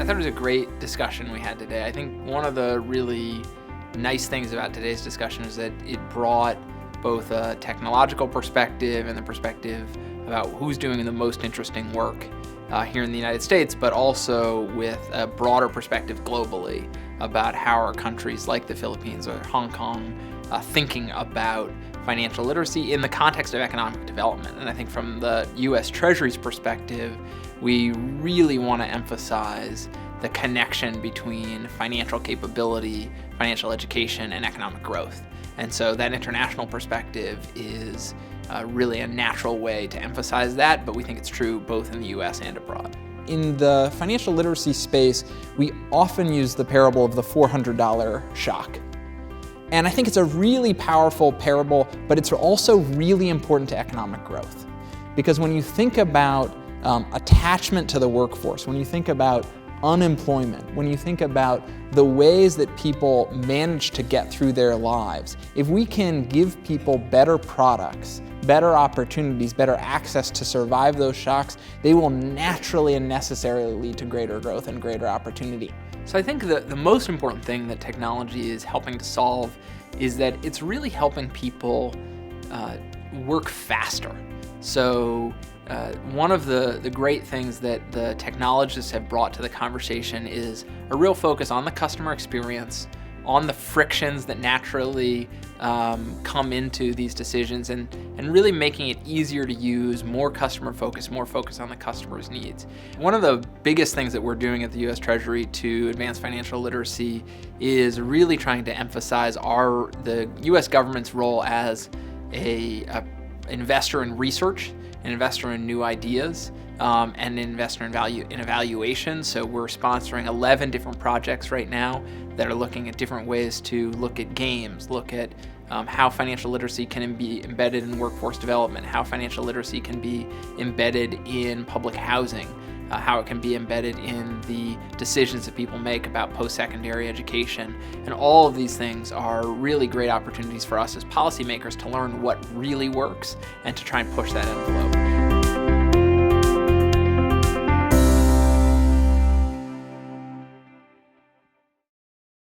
thought it was a great discussion we had today. I think one of the really nice things about today's discussion is that it brought both a technological perspective and the perspective about who's doing the most interesting work here in the United States, but also with a broader perspective globally about how our countries like the Philippines or Hong Kong thinking about financial literacy in the context of economic development. And I think from the U.S. Treasury's perspective, we really want to emphasize the connection between financial capability, financial education, and economic growth. And so that international perspective is really a natural way to emphasize that, but we think it's true both in the U.S. and abroad. In the financial literacy space, we often use the parable of the $400 shock. And I think it's a really powerful parable, but it's also really important to economic growth. Because when you think about attachment to the workforce, when you think about unemployment, when you think about the ways that people manage to get through their lives, if we can give people better products, better opportunities, better access to survive those shocks, they will naturally and necessarily lead to greater growth and greater opportunity. So I think the most important thing that technology is helping to solve is that it's really helping people work faster. So one of the great things that the technologists have brought to the conversation is a real focus on the customer experience, on the frictions that naturally come into these decisions, and really making it easier to use, more customer focus, more focus on the customer's needs. One of the biggest things that we're doing at the U.S. Treasury to advance financial literacy is really trying to emphasize the U.S. government's role as an investor in research, an investor in new ideas, and an investor in evaluation. So we're sponsoring 11 different projects right now that are looking at different ways to look at games, look at how financial literacy can be embedded in workforce development, how financial literacy can be embedded in public housing, how it can be embedded in the decisions that people make about post-secondary education. And all of these things are really great opportunities for us as policymakers to learn what really works and to try and push that envelope.